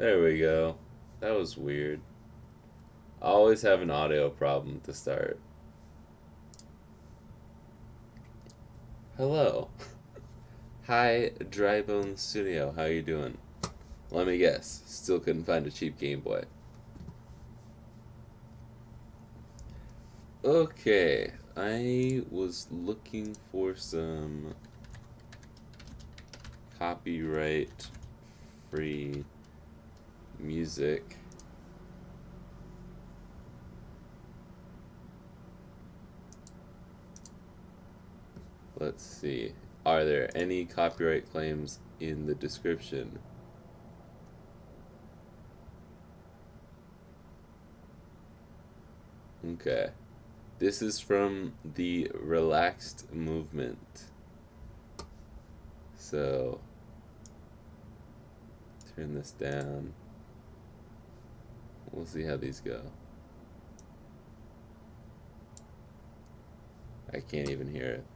There we go. That was weird. I always have an audio problem to start. Hello. Hi, Drybone Studio. How you doing? Let me guess. Still couldn't find a cheap Game Boy. Okay. I was looking for some copyright free music. Let's see. Are there any copyright claims in the description? Okay. This is from the Relaxed Movement. So, turn this down. We'll see how these go. I can't even hear it.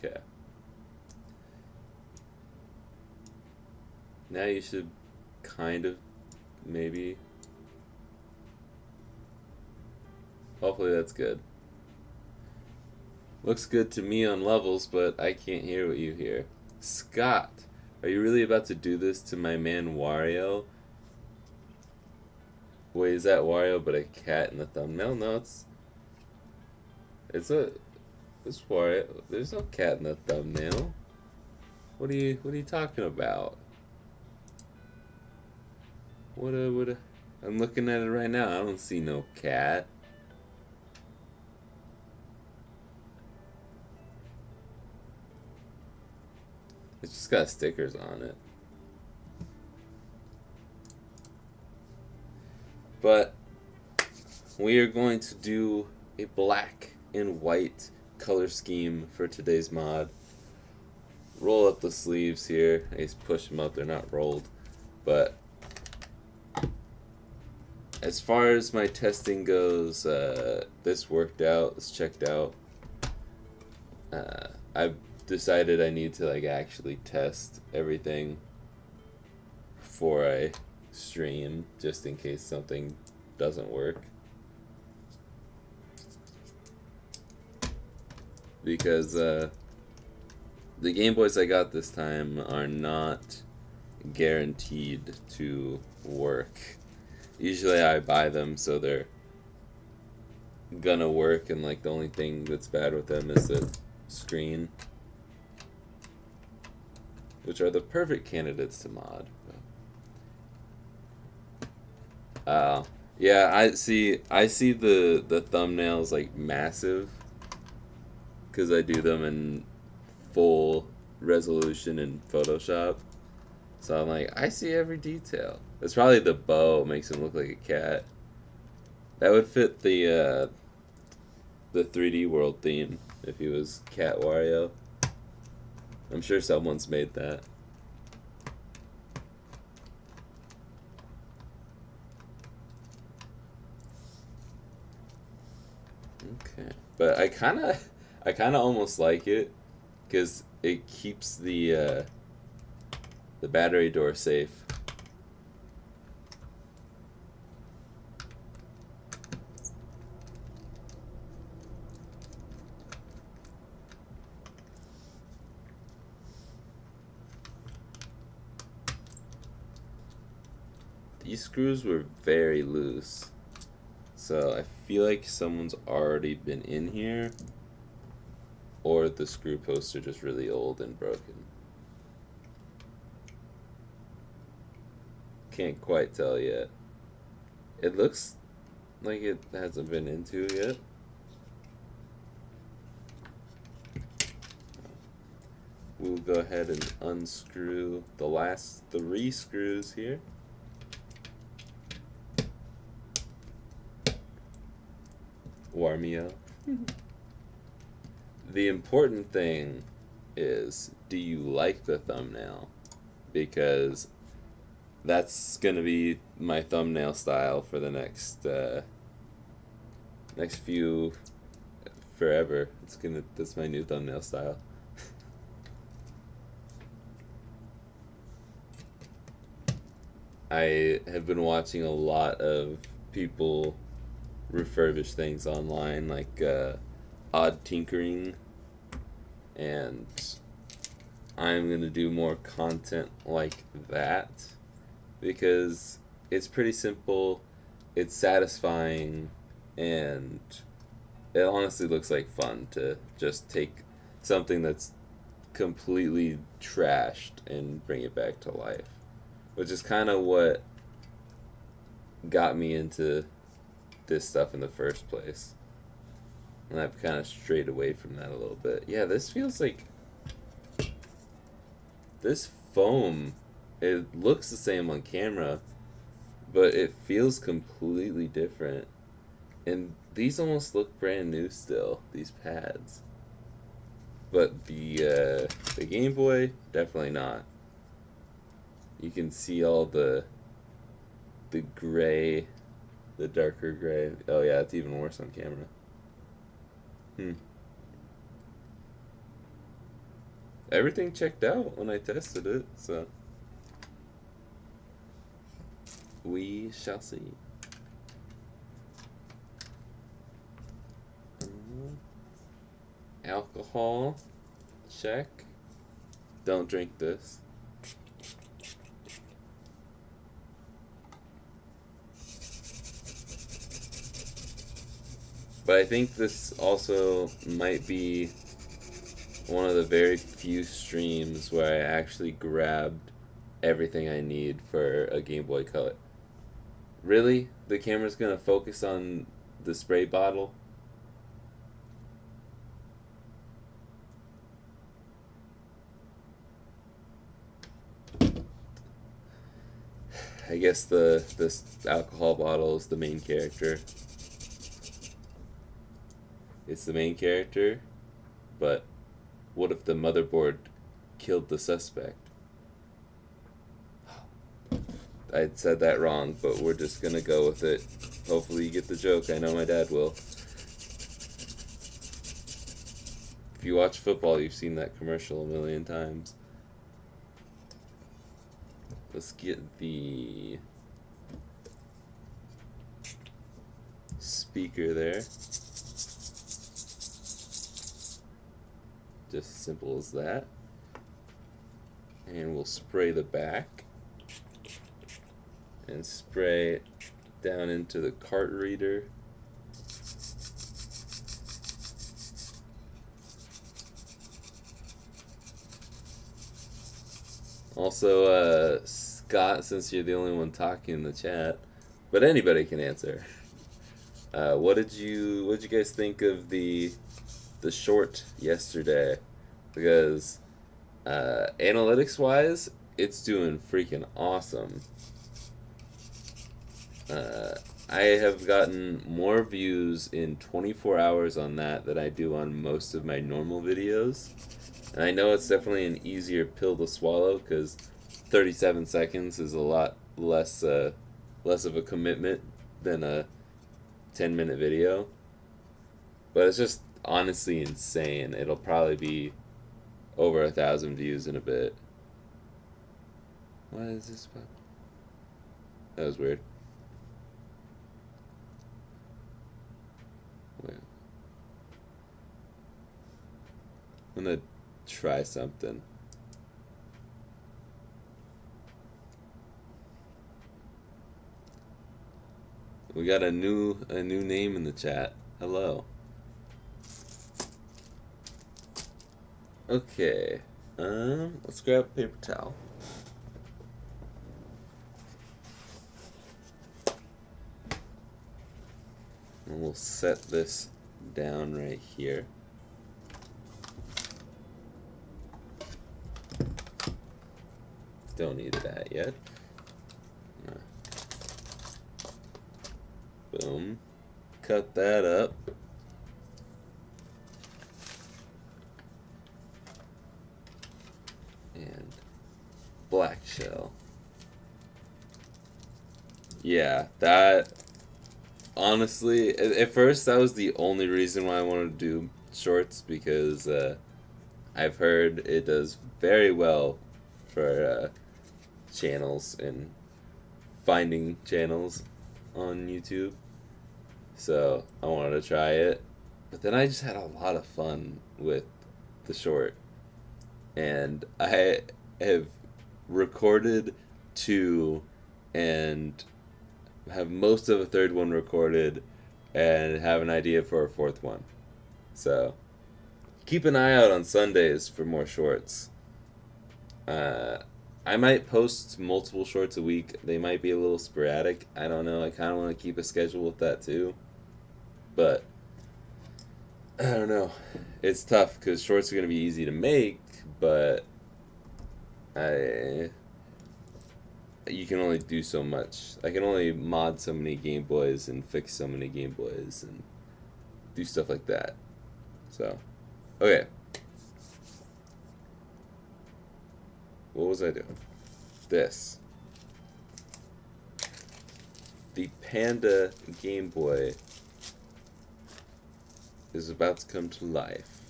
Okay. Now you should kind of, maybe. Hopefully that's good. Looks good to me on levels, but I can't hear what you hear. Scott, are you really about to do this to my man Wario? Wait, is that Wario but a cat in the thumbnail? No, it's Wario. There's no cat in the thumbnail. What are you talking about? What a I'm looking at it right now. I don't see no cat. It's just got stickers on it. But we are going to do a black and white color scheme for today's mod. Roll up the sleeves here. I just push them up. They're not rolled. But as far as my testing goes, this worked out. This checked out. I've decided I need to actually test everything before I stream, just in case something doesn't work. Because the Game Boys I got this time are not guaranteed to work. Usually I buy them so they're gonna work, and the only thing that's bad with them is the screen, which are the perfect candidates to mod. Yeah, I see the thumbnails massive because I do them in full resolution in Photoshop. So I'm I see every detail. It's probably the bow makes him look like a cat. That would fit the 3D World theme if he was Cat Wario. I'm sure someone's made that. Okay, but I kind of almost like it because it keeps the battery door safe. These screws were very loose, so I feel like someone's already been in here, or the screw posts are just really old and broken. Can't quite tell yet. It looks like it hasn't been into yet. We'll go ahead and unscrew the last 3 screws here. Warmio. The important thing is, do you like the thumbnail? Because that's gonna be my thumbnail style for the next few forever. That's my new thumbnail style. I have been watching a lot of people refurbish things online, like odd tinkering, and I'm gonna do more content like that because it's pretty simple, it's satisfying, and it honestly looks like fun to just take something that's completely trashed and bring it back to life, which is kind of what got me into this stuff in the first place. And I've kind of strayed away from that a little bit. Yeah, this feels like... This foam, it looks the same on camera, but it feels completely different. And these almost look brand new still, these pads. But the Game Boy, definitely not. You can see all the gray, the darker gray. Oh yeah, it's even worse on camera. Everything checked out when I tested it, so we shall see. Alcohol, check. Don't drink this. But I think this also might be one of the very few streams where I actually grabbed everything I need for a Game Boy Color. Really? The camera's gonna focus on the spray bottle? I guess this alcohol bottle is the main character. It's the main character, but what if the motherboard killed the suspect? I said that wrong, but we're just gonna go with it. Hopefully you get the joke. I know my dad will. If you watch football, you've seen that commercial a million times. Let's get the speaker there. Just as simple as that. And we'll spray the back. And spray it down into the card reader. Also, Scott, since you're the only one talking in the chat, but anybody can answer. What did you guys think of the short yesterday? Because analytics wise, it's doing freaking awesome. I have gotten more views in 24 hours on that than I do on most of my normal videos. And I know it's definitely an easier pill to swallow because 37 seconds is a lot less of a commitment than a 10-minute video. But it's just honestly insane. It'll probably be over 1,000 views in a bit. What is this about? That was weird. Wait. I'm gonna try something. We got a new name in the chat. Hello. Okay. Let's grab a paper towel. And we'll set this down right here. Don't need that yet. Boom. Cut that up. Yeah, that honestly, at first that was the only reason why I wanted to do shorts because I've heard it does very well for channels and finding channels on YouTube. So I wanted to try it. But then I just had a lot of fun with the short. And I have recorded two and have most of a third one recorded and have an idea for a fourth one. So keep an eye out on Sundays for more shorts. I might post multiple shorts a week. They might be a little sporadic. I don't know. I kind of want to keep a schedule with that too. But I don't know. It's tough because shorts are going to be easy to make, but you can only do so much. I can only mod so many Game Boys and fix so many Game Boys and do stuff like that. So, okay. What was I doing? This. The Panda Game Boy is about to come to life.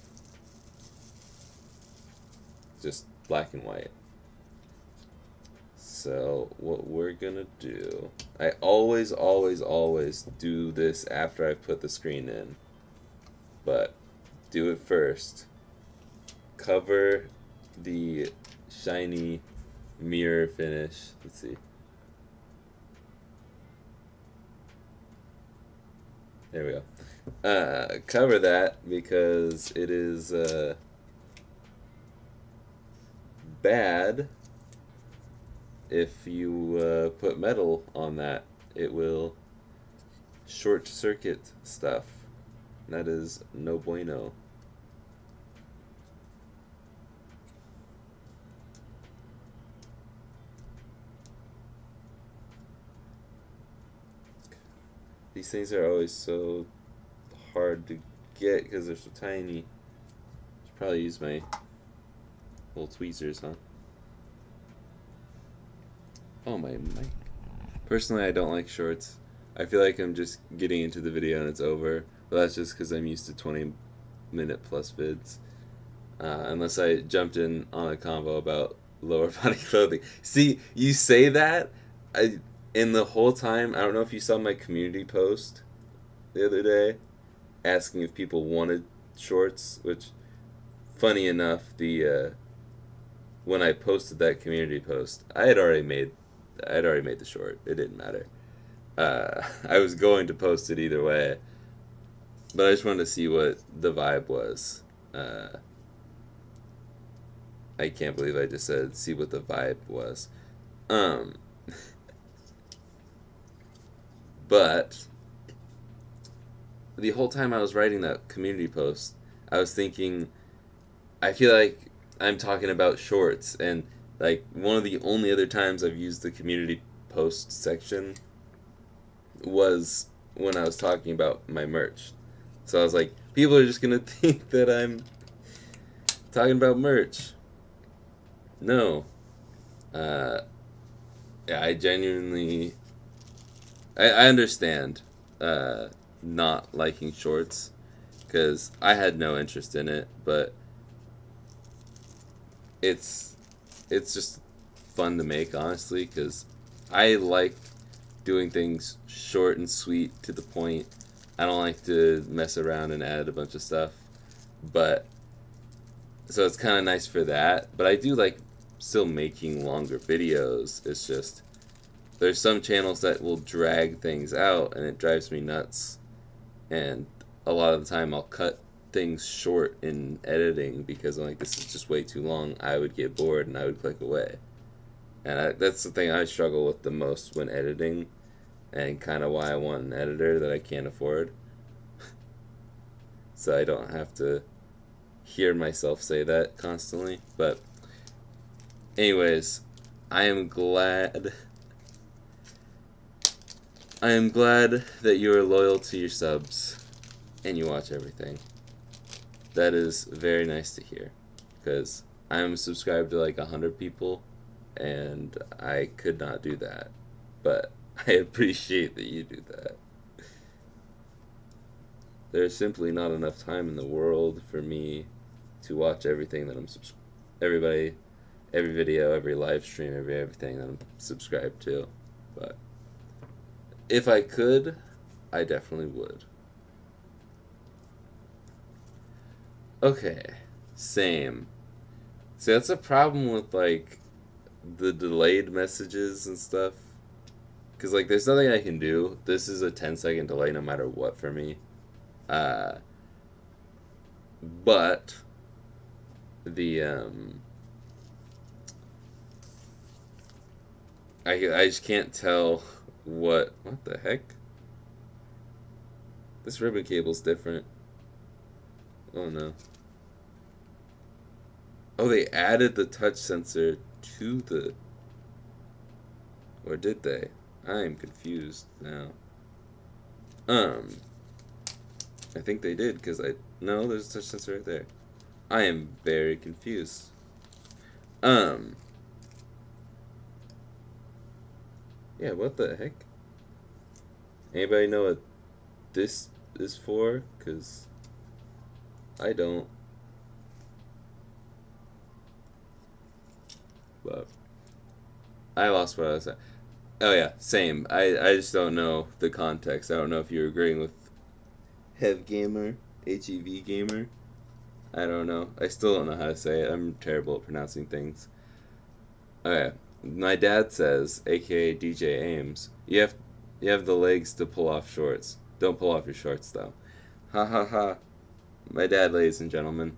Just black and white. So what we're gonna do, I always do this after I've put the screen in, but do it first. Cover the shiny mirror finish. Let's see. There we go. Cover that because it is bad. If you put metal on that, it will short circuit stuff. That is no bueno. These things are always so hard to get because they're so tiny. Should probably use my little tweezers, huh? Oh, my mic. Personally, I don't like shorts. I feel like I'm just getting into the video and it's over. But that's just because I'm used to 20-minute plus vids. Unless I jumped in on a convo about lower body clothing. See, you say that, in the whole time, I don't know if you saw my community post the other day asking if people wanted shorts, which, funny enough, when I posted that community post, I had already made the short. It didn't matter. I was going to post it either way, but I just wanted to see what the vibe was. I can't believe I just said see what the vibe was. But the whole time I was writing that community post, I was thinking, I feel like I'm talking about shorts, and like one of the only other times I've used the community post section was when I was talking about my merch. So I was like, people are just gonna think that I'm talking about merch. No. Yeah, I genuinely I understand not liking shorts because I had no interest in it, but it's just fun to make, honestly, because I like doing things short and sweet to the point. I don't like to mess around and add a bunch of stuff, but so it's kind of nice for that. But I do like still making longer videos. It's just there's some channels that will drag things out and it drives me nuts, and a lot of the time I'll cut things short in editing because I'm like, this is just way too long. I would get bored and I would click away, and that's the thing I struggle with the most when editing, and kind of why I want an editor that I can't afford so I don't have to hear myself say that constantly. But anyways, I am glad that you are loyal to your subs and you watch everything. That is very nice to hear, because I'm subscribed to like 100 people and I could not do that. But I appreciate that you do that. There's simply not enough time in the world for me to watch everything that everybody, every video, every live stream, everything that I'm subscribed to. But if I could, I definitely would. Okay, same. See, that's a problem with like the delayed messages and stuff. Cause like there's nothing I can do. This is a 10-second delay no matter what for me. Uh, but the I just can't tell what the heck. This ribbon cable's different. Oh no. Oh, they added the touch sensor to the. Or did they? I'm confused now. I think they did because no, there's a touch sensor right there. I am very confused. Yeah, what the heck? Anybody know what this is for? Cause I don't. But I lost what I was saying. Oh yeah, same. I just don't know the context. I don't know if you're agreeing with Hev Gamer, HEV Gamer. I don't know. I still don't know how to say it. I'm terrible at pronouncing things. Okay. My dad says, aka DJ Ames, you have the legs to pull off shorts. Don't pull off your shorts though. Ha ha ha. My dad, ladies and gentlemen.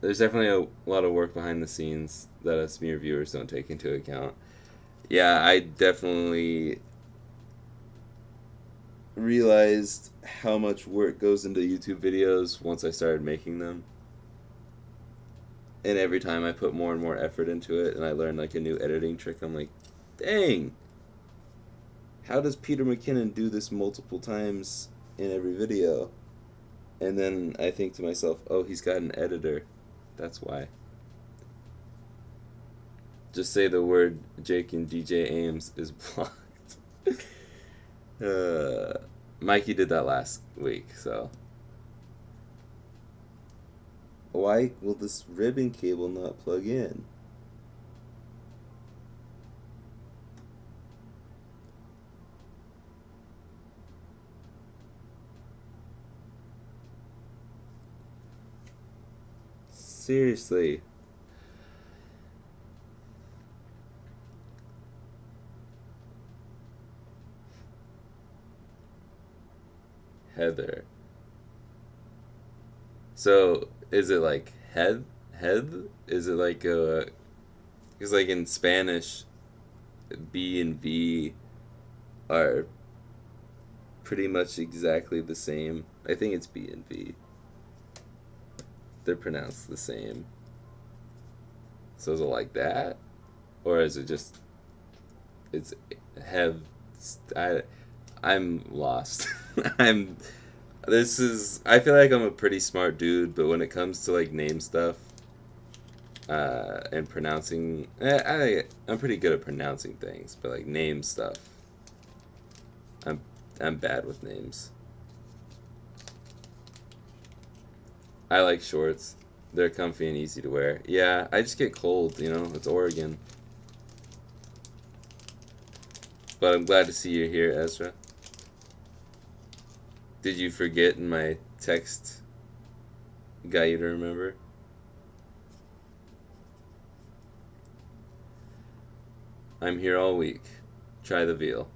There's definitely a lot of work behind the scenes that us mere viewers don't take into account. Yeah, I definitely realized how much work goes into YouTube videos once I started making them. And every time I put more and more effort into it and I learn like a new editing trick, I'm like, dang, how does Peter McKinnon do this multiple times in every video? And then I think to myself, oh, he's got an editor. That's why. Just say the word Jake and DJ Ames is blocked. Mikey did that last week, so. Why will this ribbon cable not plug in? Seriously. Heather. So, is it like head? Head? Is it like a... Because like in Spanish, B and V are pretty much exactly the same. I think it's B and V. They're pronounced the same. So is it like that? Or is it just... It's... Have... I'm lost. I feel like I'm a pretty smart dude, but when it comes to like name stuff and pronouncing, I'm pretty good at pronouncing things, but like name stuff, I'm bad with names. I like shorts. They're comfy and easy to wear. Yeah, I just get cold, you know, it's Oregon. But I'm glad to see you here, Ezra. Did you forget in my text got you to remember? I'm here all week. Try the veal.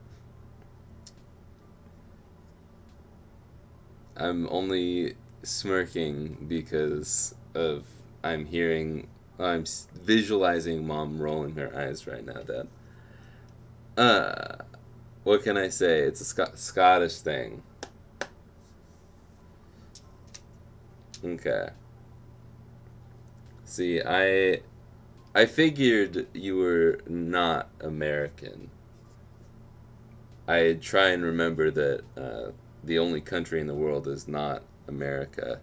I'm only smirking because of I'm visualizing Mom rolling her eyes right now, Dad. What can I say? It's a Scottish thing. Okay. See, I figured you were not American. I try and remember that the only country in the world is not America.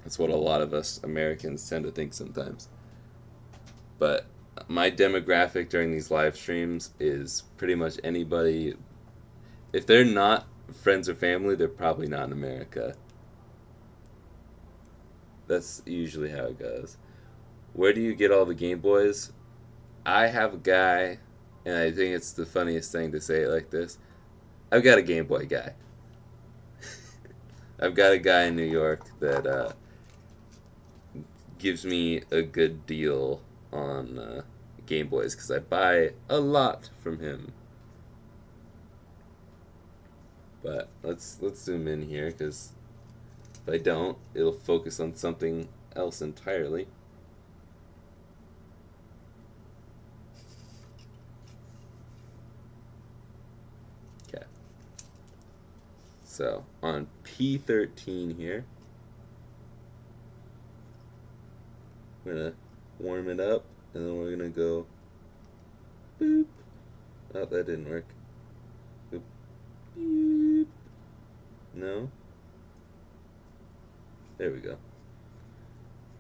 That's what a lot of us Americans tend to think sometimes. But my demographic during these live streams is pretty much anybody. If they're not friends or family, they're probably not in America. That's usually how it goes. Where do you get all the Game Boys? I have a guy, and I think it's the funniest thing to say it like this. I've got a Game Boy guy. I've got a guy in New York that gives me a good deal on Game Boys because I buy a lot from him. But let's zoom in here because if I don't, it'll focus on something else entirely. Okay. So on P13 here, we're gonna warm it up, and then we're gonna go boop. Oh, that didn't work. Boop. Beep. No. There we go.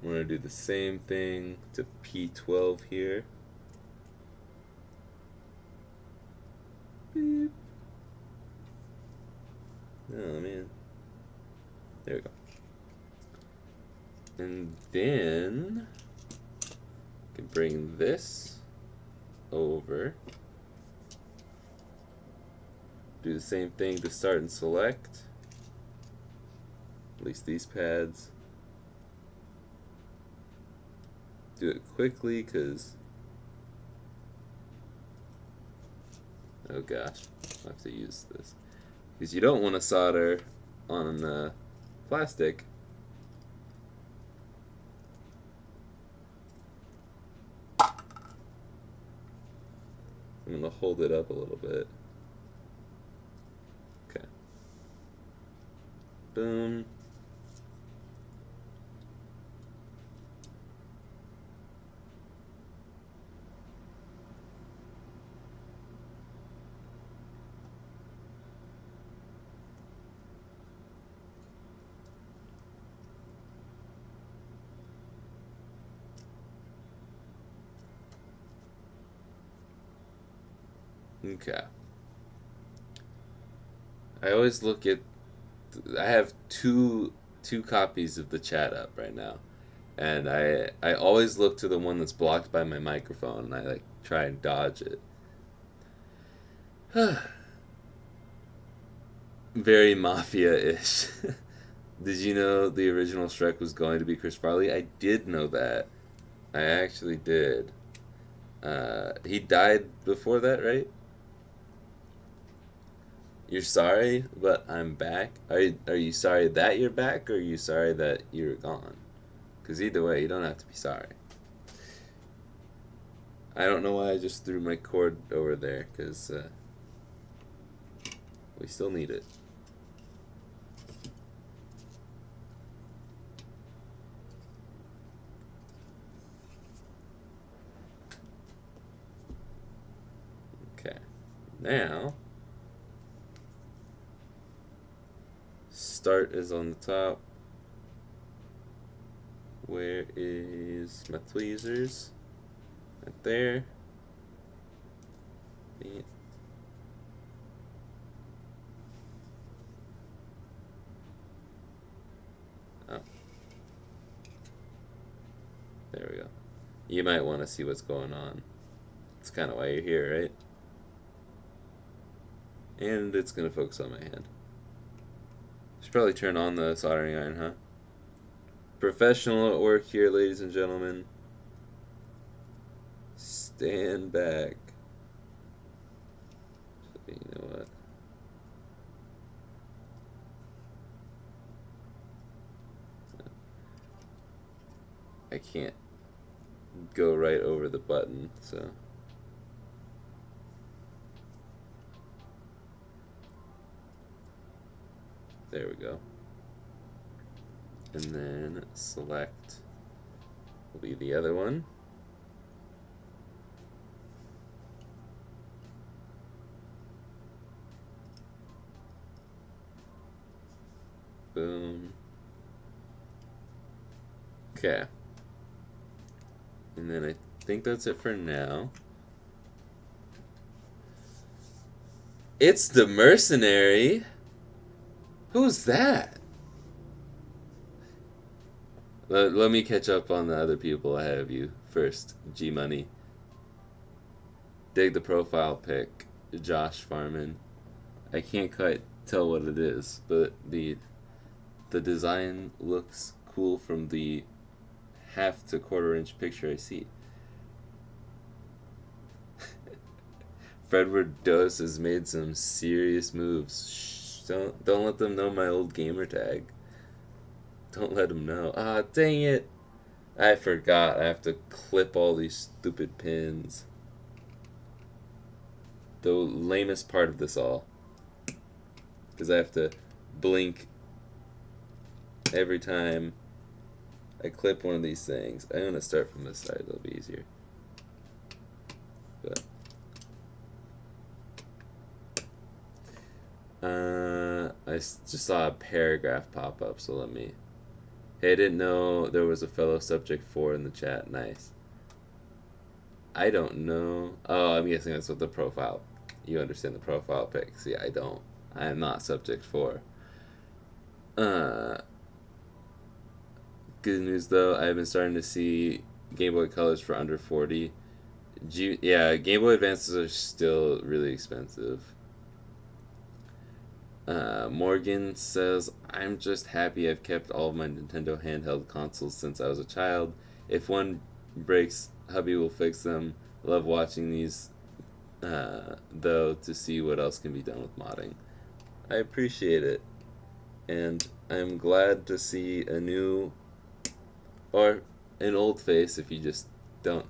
We're gonna do the same thing to P12 here. Beep. Oh man. There we go. And then I can bring this over. Do the same thing to start and select. At least these pads. Do it quickly because, oh gosh, I have to use this. Because you don't want to solder on plastic. I'm going to hold it up a little bit. Okay. Boom. Okay. I always look at. I have two copies of the chat up right now, and I always look to the one that's blocked by my microphone, and I like try and dodge it. Very mafia-ish. Did you know the original Shrek was going to be Chris Farley? I did know that. I actually did. He died before that, right? You're sorry, but I'm back. Are you sorry that you're back, or are you sorry that you're gone? Because either way, you don't have to be sorry. I don't know why I just threw my cord over there, because we still need it. Okay, now start is on the top. Where is my tweezers? Right there. Oh. There we go. You might want to see what's going on. That's kind of why you're here, right? And it's going to focus on my hand. Should probably turn on the soldering iron, huh? Professional at work here, ladies and gentlemen. Stand back. You know what? I can't go right over the button, so. There we go. And then select will be the other one. Boom. Okay. And then I think that's it for now. It's the mercenary. Who's that? Let me catch up on the other people ahead of you first. G Money. Dig the profile pic. Josh Farman. I can't quite tell what it is, but the design looks cool from the half to quarter inch picture I see. Fredward Dose has made some serious moves. Shh, don't let them know my old gamer tag. Don't let them know. Ah, dang it. I forgot. I have to clip all these stupid pins. The lamest part of this all. Because I have to blink every time I clip one of these things. I'm going to start from this side. It'll be easier. But I just saw a paragraph pop up, so let me... Hey, I didn't know there was a fellow subject 4 in the chat. Nice. I don't know. Oh, I'm guessing that's what the profile... You understand the profile pic. See, I don't. I am not subject 4. Good news, though. I've been starting to see Game Boy Colors for under 40. Yeah, Game Boy Advances are still really expensive. Morgan says, I'm just happy I've kept all of my Nintendo handheld consoles since I was a child. If one breaks, hubby will fix them. Love watching these, though, to see what else can be done with modding. I appreciate it. And I'm glad to see a new, or an old face if you just don't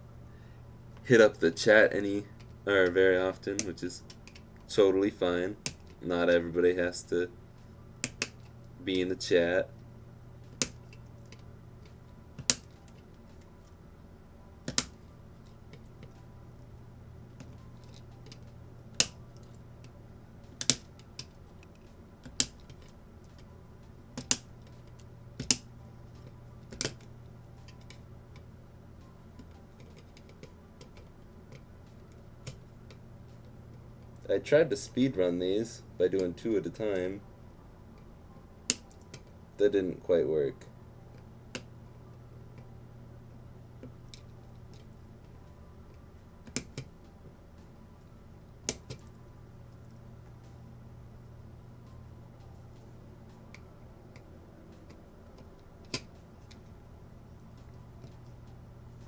hit up the chat very often, which is totally fine. Not everybody has to be in the chat. I tried to speedrun these by doing 2 at a time. That didn't quite work.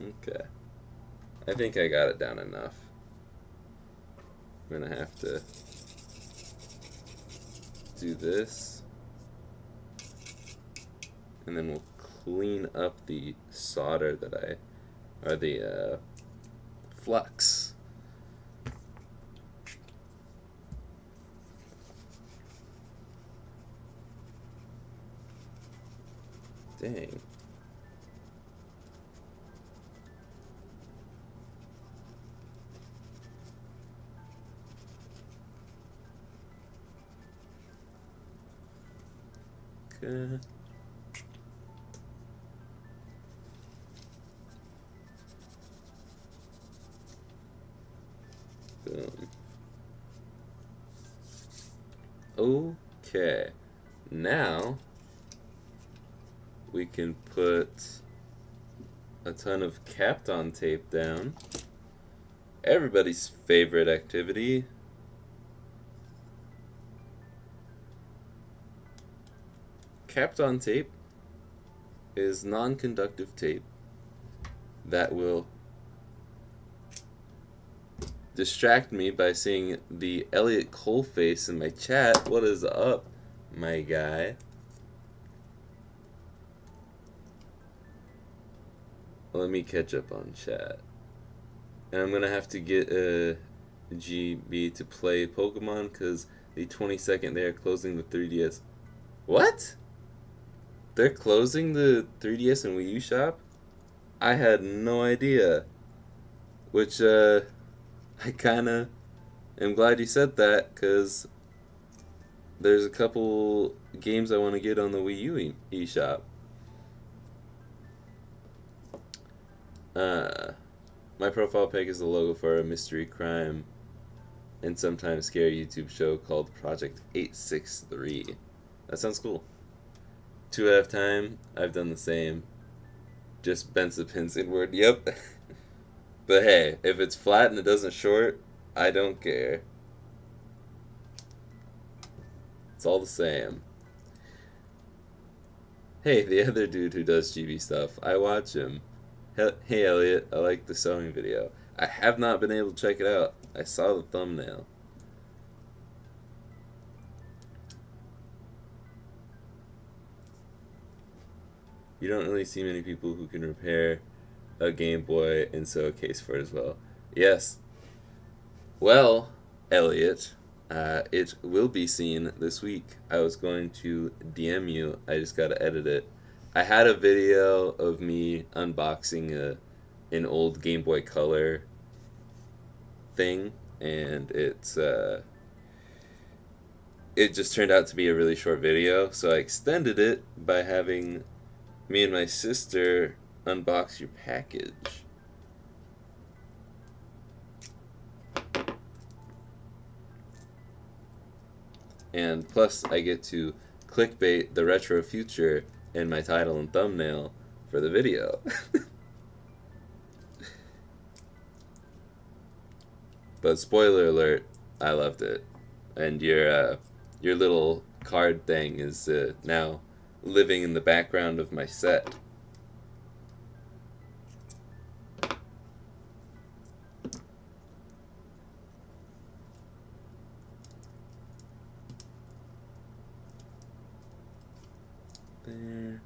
Okay. I think I got it down enough. I'm gonna have to do this, and then we'll clean up the solder or the flux. Dang. Okay. Boom. Okay. Now we can put a ton of Kapton tape down. Everybody's favorite activity. Kapton tape is non-conductive tape that will distract me by seeing the Elliot Cole face in my chat. What is up, my guy? Let me catch up on chat. And I'm gonna have to get GB to play Pokemon because the 22nd they are closing the 3DS. What? They're closing the 3DS and Wii U shop? I had no idea. Which, I kinda am glad you said that, because there's a couple games I want to get on the Wii U eShop. My profile pic is the logo for a mystery crime and sometimes scary YouTube show called Project 863. That sounds cool. 2.5 time, I've done the same. Just bends the pins inward, yep. But hey, if it's flat and it doesn't short, I don't care. It's all the same. Hey, the other dude who does GB stuff, I watch him. Hey Elliot, I like the sewing video. I have not been able to check it out. I saw the thumbnail. You don't really see many people who can repair a Game Boy and sew a case for it as well. Yes. Well, Elliot, it will be seen this week. I was going to DM you. I just got to edit it. I had a video of me unboxing an old Game Boy Color thing, and it just turned out to be a really short video, so I extended it by having me and my sister unbox your package. And plus, I get to clickbait the retro future in my title and thumbnail for the video. But spoiler alert, I loved it. And your little card thing is now living in the background of my set. There.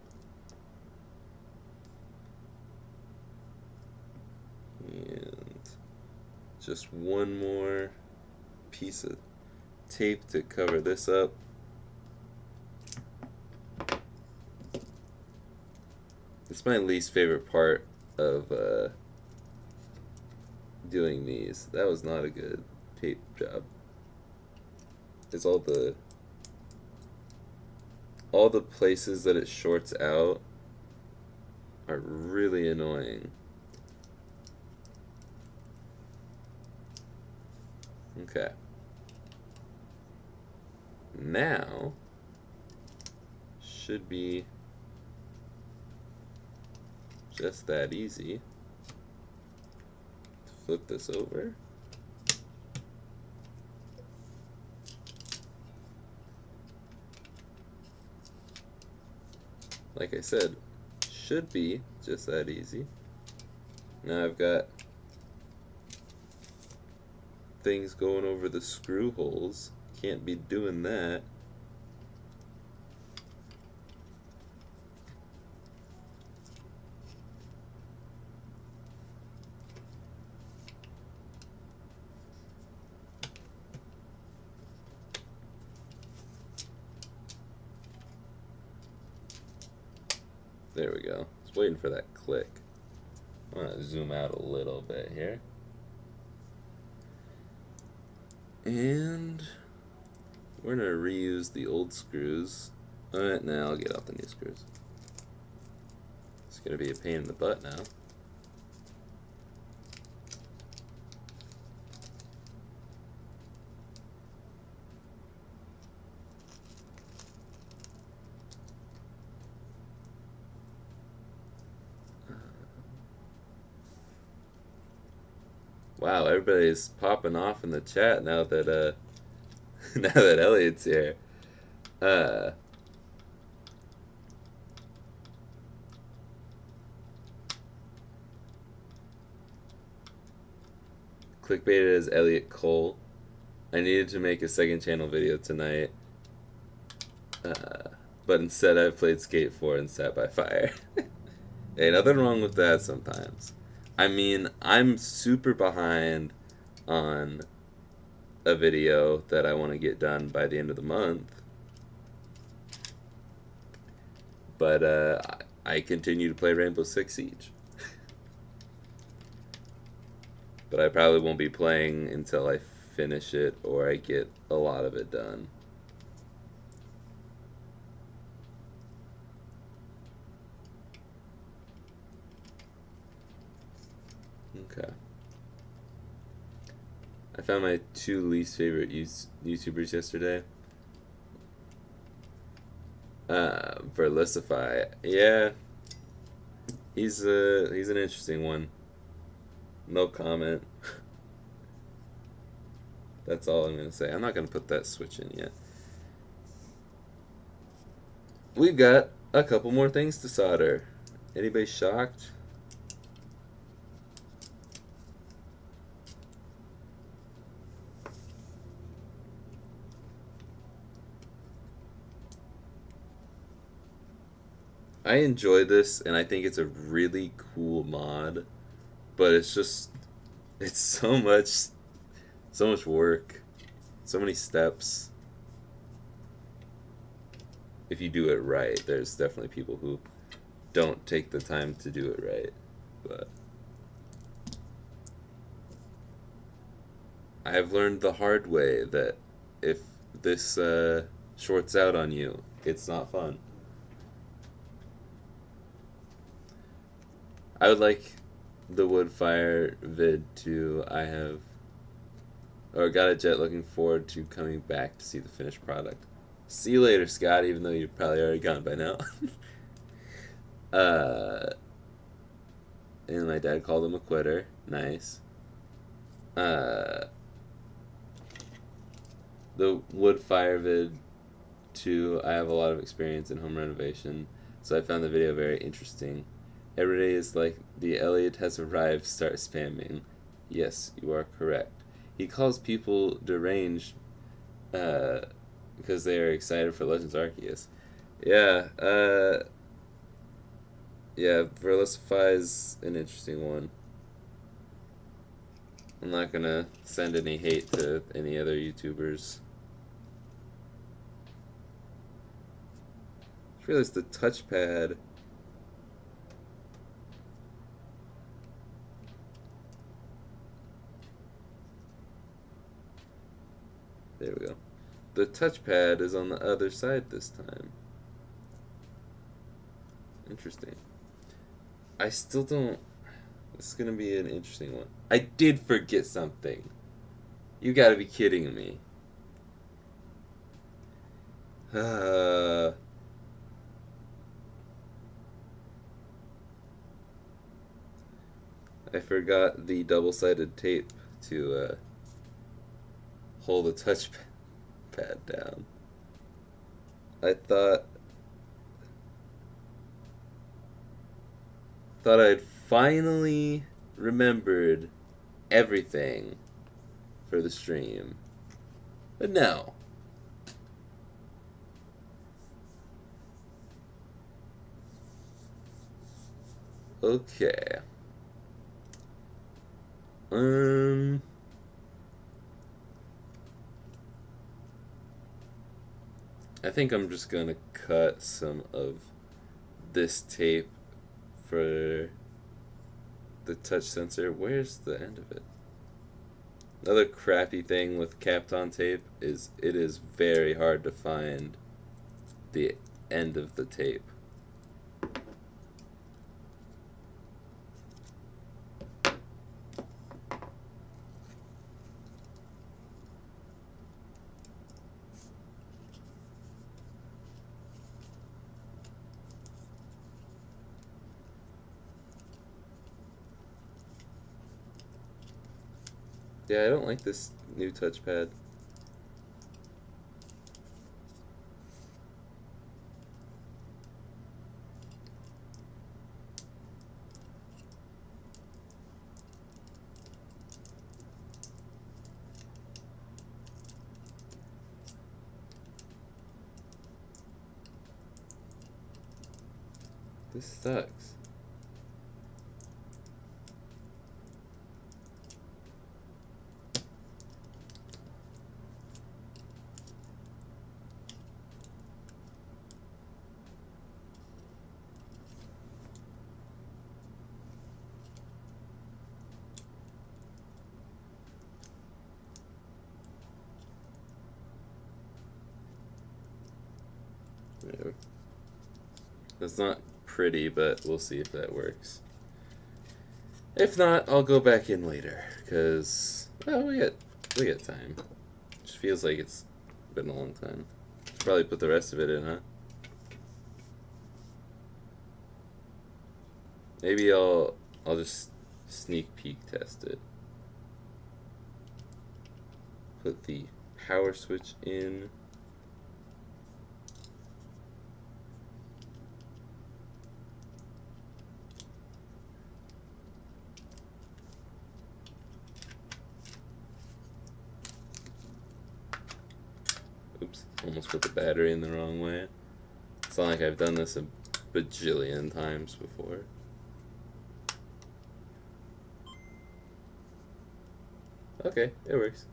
And just one more piece of tape to cover this up. It's my least favorite part of doing these. That was not a good tape job. It's all the places that it shorts out are really annoying. Okay. Now should be just that easy to flip this over. Like I said, should be just that easy. Now I've got things going over the screw holes. Can't be doing that. There we go. Just waiting for that click. I'm gonna zoom out a little bit here. And we're gonna reuse the old screws. Alright, now I'll get out the new screws. It's gonna be a pain in the butt now. Wow, everybody's popping off in the chat now that now that Elliot's here. Clickbaited as Elliot Cole. I needed to make a second channel video tonight, but instead I played Skate 4 and sat by fire. Hey, nothing wrong with that sometimes. I mean, I'm super behind on a video that I want to get done by the end of the month. But I continue to play Rainbow Six Siege. But I probably won't be playing until I finish it or I get a lot of it done. Okay. I found my two least favorite YouTubers yesterday. Verlisify. Yeah, he's an interesting one. No comment. That's all I'm gonna say. I'm not gonna put that switch in yet. We've got a couple more things to solder. Anybody shocked? I enjoy this, and I think it's a really cool mod, but it's so much work, so many steps. If you do it right, there's definitely people who don't take the time to do it right, but I have learned the hard way that if this shorts out on you, it's not fun. I would like the wood fire vid to got a jet, looking forward to coming back to see the finished product. See you later, Scott, even though you're probably already gone by now. And my dad called him a quitter. Nice. The wood fire vid too. I have a lot of experience in home renovation, so I found the video very interesting. Every day is like the Elliot has arrived, start spamming. Yes, you are correct. He calls people deranged because they are excited for Legends Arceus. Yeah, yeah, Verlisify is an interesting one. I'm not gonna send any hate to any other YouTubers. I realized the touchpad. There we go. The touchpad is on the other side this time. Interesting. I still don't... This is going to be an interesting one. I did forget something. You gotta be kidding me. I forgot the double-sided tape to hold the touchpad down. I thought I'd finally remembered everything for the stream, but no. Okay. I think I'm just gonna cut some of this tape for the touch sensor. Where's the end of it? Another crappy thing with Kapton tape is it is very hard to find the end of the tape. Yeah, I don't like this new touchpad. This sucks. Whatever. That's not pretty, but we'll see if that works. If not, I'll go back in later, because, well, we got time. Just feels like it's been a long time. Probably put the rest of it in, huh? Maybe I'll just sneak peek test it. Put the power switch in. Oops, almost put the battery in the wrong way. It's not like I've done this a bajillion times before. Okay, it works.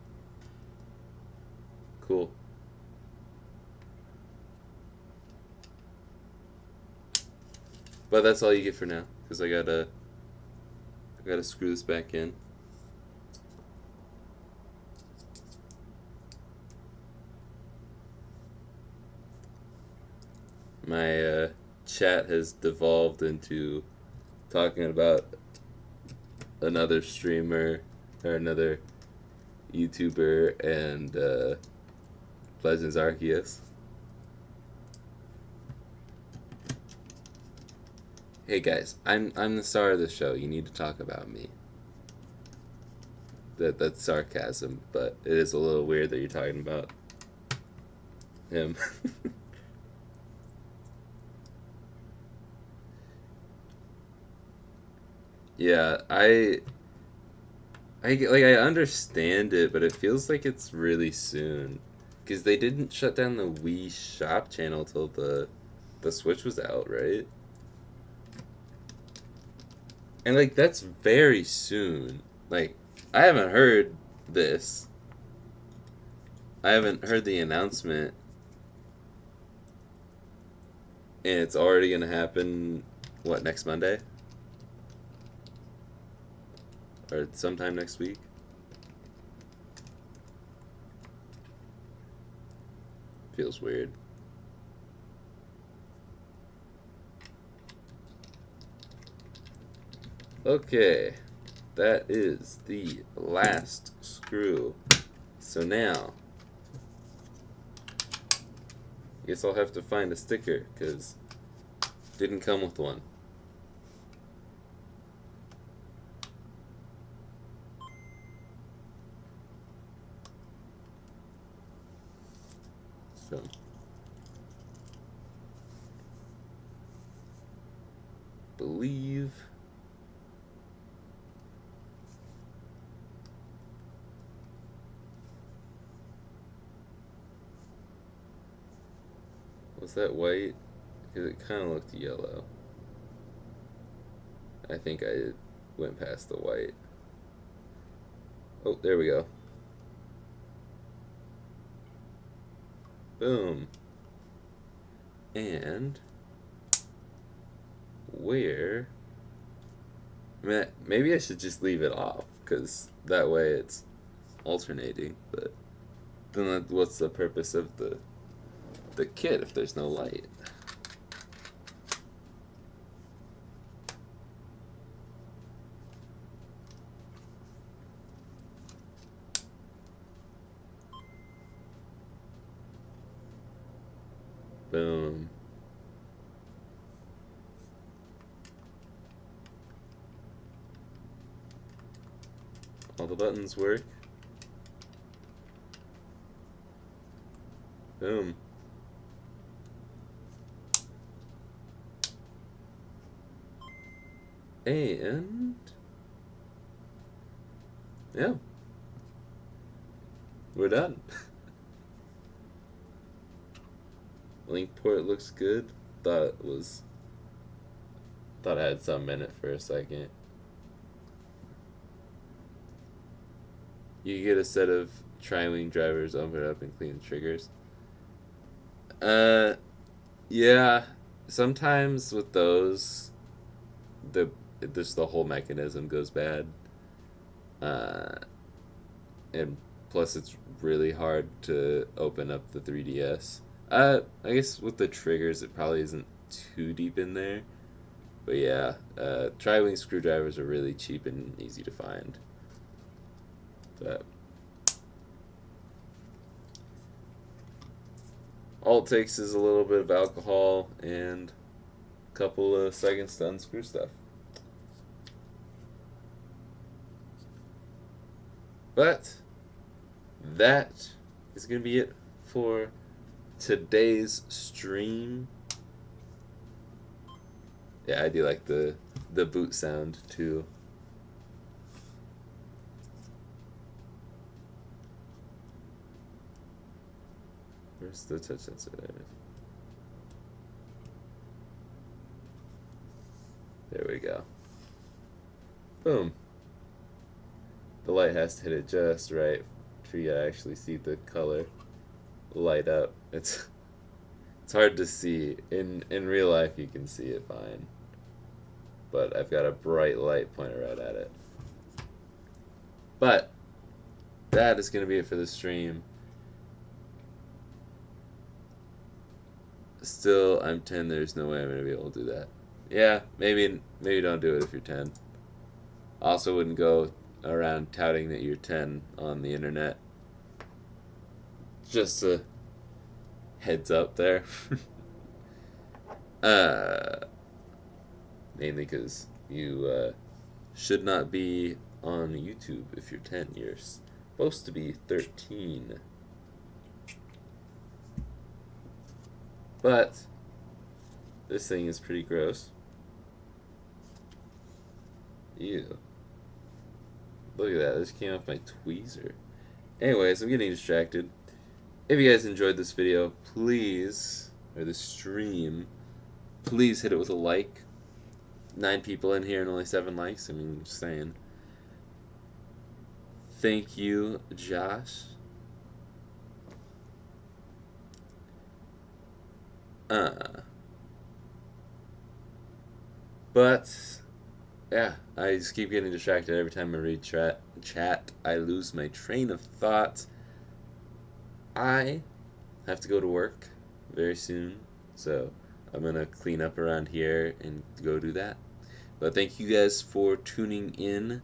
Cool. But that's all you get for now, because I gotta screw this back in. My chat has devolved into talking about another streamer or another YouTuber and Legends Arceus. Hey guys, I'm the star of the show. You need to talk about me. That's sarcasm, but it is a little weird that you're talking about him. Yeah, I understand it, but it feels like it's really soon, because they didn't shut down the Wii Shop channel till the Switch was out, right? And like that's very soon. Like I haven't heard this. I haven't heard the announcement, and it's already gonna happen. What, next Monday? Or sometime next week? Feels weird. Okay, that is the last screw. So now, I guess I'll have to find a sticker, because didn't come with one. So, believe was that white? Because it kind of looked yellow. I think I went past the white. Oh, there we go. Boom. And where? I mean, maybe I should just leave it off, because that way it's alternating. But then what's the purpose of the kit if there's no light? Boom. All the buttons work. Boom. And yeah, we're done. Link port looks good. Thought I had some in it for a second. You get a set of tri-wing drivers, open it up and clean the triggers. Yeah. Sometimes with those, just the whole mechanism goes bad. And plus it's really hard to open up the 3DS. I guess with the triggers it probably isn't too deep in there. But yeah, tri-wing screwdrivers are really cheap and easy to find. But all it takes is a little bit of alcohol and a couple of seconds to unscrew stuff. But that is going to be it for today's stream. Yeah, I do like the boot sound too. Where's the touch sensor? There it is. There we go. Boom. The light has to hit it just right for you to actually see the color light up. It's hard to see. In real life you can see it fine. But I've got a bright light pointed right at it. But that is going to be it for the stream. Still, I'm 10. There's no way I'm going to be able to do that. Yeah, maybe don't do it if you're 10. Also wouldn't go around touting that you're 10 on the internet. Just a heads up there. Mainly because you should not be on YouTube if you're 10. You're supposed to be 13. But this thing is pretty gross. Ew. Look at that. This came off my tweezer. Anyways, I'm getting distracted. If you guys enjoyed this video, please, or this stream, please hit it with a like. 9 people in here and only 7 likes. I mean, just saying. Thank you, Josh. But yeah, I just keep getting distracted every time I read chat. I lose my train of thought. I have to go to work very soon, so I'm gonna clean up around here and go do that. But thank you guys for tuning in.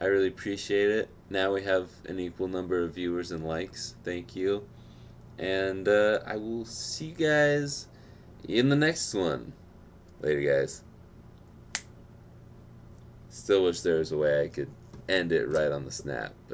I really appreciate it. Now we have an equal number of viewers and likes. Thank you. And I will see you guys in the next one. Later, guys. Still wish there was a way I could end it right on the snap.